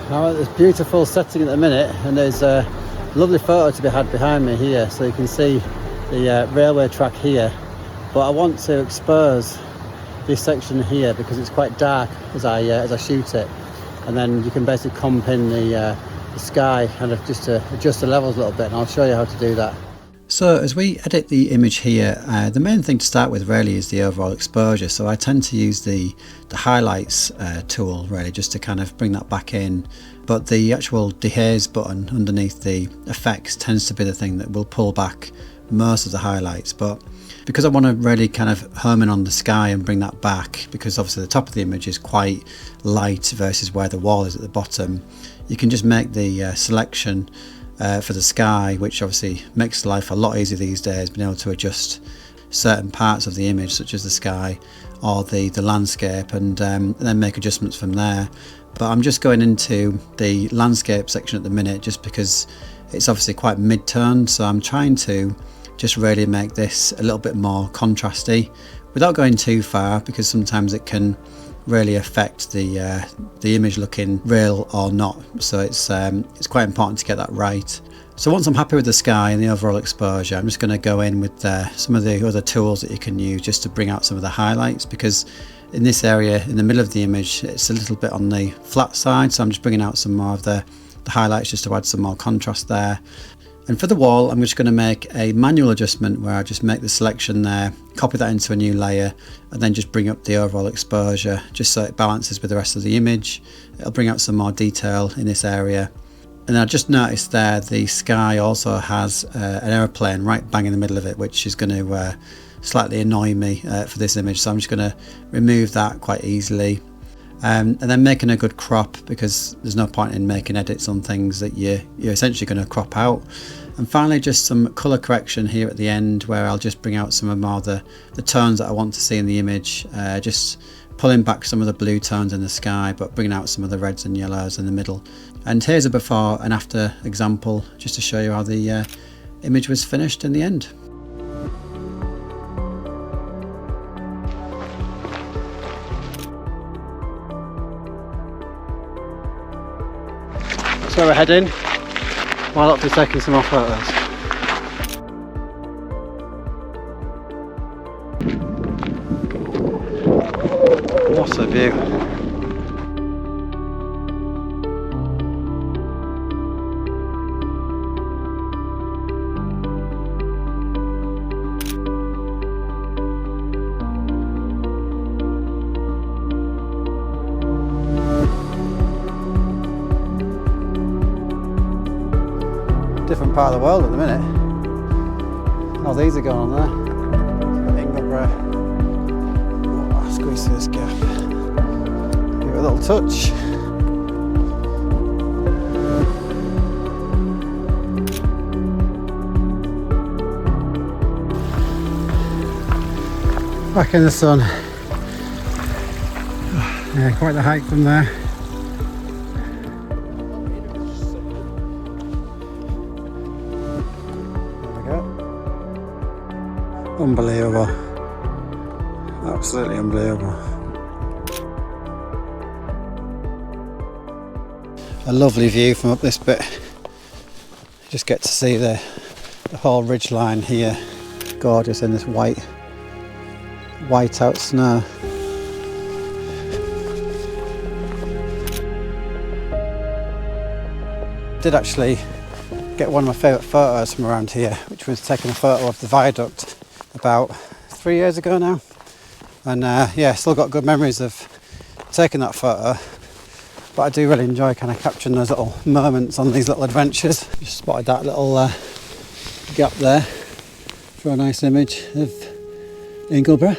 I'm at this beautiful setting at the minute, and there's a lovely photo to be had behind me here, so you can see the railway track here. But I want to expose this section here because it's quite dark as I shoot it, and then you can basically comp in the sky kind of just to adjust the levels a little bit, and I'll show you how to do that. So as we edit the image here, the main thing to start with really is the overall exposure. So I tend to use the highlights tool really just to kind of bring that back in. But the actual dehaze button underneath the effects tends to be the thing that will pull back most of the highlights. But because I want to really kind of home in on the sky and bring that back, because obviously the top of the image is quite light versus where the wall is at the bottom, you can just make the selection for the sky, which obviously makes life a lot easier these days, being able to adjust certain parts of the image such as the sky or the landscape, and then make adjustments from there. But I'm just going into the landscape section at the minute just because it's obviously quite mid-tone, so I'm trying to just really make this a little bit more contrasty without going too far, because sometimes it can really affect the image looking real or not. So it's quite important to get that right. So once I'm happy with the sky and the overall exposure, I'm just going to go in with some of the other tools that you can use just to bring out some of the highlights, because in this area in the middle of the image it's a little bit on the flat side, so I'm just bringing out some more of the highlights just to add some more contrast there. And for the wall, I'm just going to make a manual adjustment where I just make the selection there, copy that into a new layer, and then just bring up the overall exposure just so it balances with the rest of the image. It'll bring out some more detail in this area. And I just noticed there the sky also has an aeroplane right bang in the middle of it, which is going to slightly annoy me for this image. So I'm just going to remove that quite easily. And then making a good crop, because there's no point in making edits on things that you're essentially going to crop out. And finally just some colour correction here at the end, where I'll just bring out some of more the tones that I want to see in the image, just pulling back some of the blue tones in the sky but bringing out some of the reds and yellows in the middle. And here's a before and after example just to show you how the image was finished in the end. So we're heading while up to taking some more photos. What a view! Different part of the world at the minute. Oh, these are going on there. Ingleborough. Oh, squeeze through this gap. Give it a little touch. Back in the sun. Yeah, quite the hike from there. Unbelievable, absolutely unbelievable. A lovely view from up this bit. Just get to see the whole ridge line here, gorgeous in this white out snow. Did actually get one of my favourite photos from around here, which was taking a photo of the viaduct about 3 years ago now, and yeah, still got good memories of taking that photo. But I do really enjoy kind of capturing those little moments on these little adventures. Just spotted that little gap there for a nice image of Ingleborough.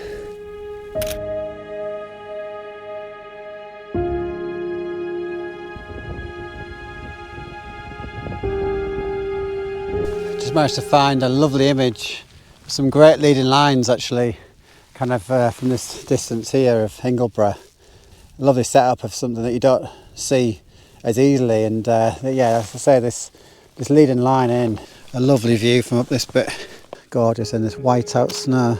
Just managed to find a lovely image. Some great leading lines actually, kind of from this distance here of Ingleborough. A lovely setup of something that you don't see as easily, and yeah, as I say, this leading line in. A lovely view from up this bit, gorgeous in this white out snow.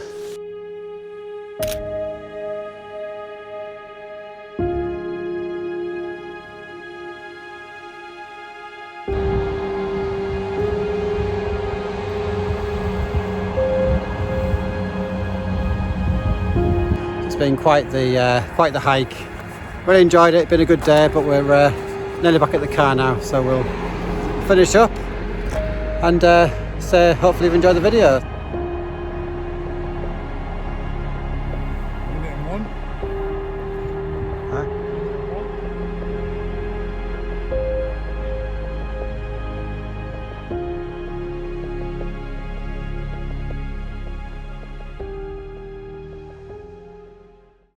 been quite the hike. Really enjoyed it. Been a good day, but we're nearly back at the car now, so we'll finish up and say hopefully you've enjoyed the video.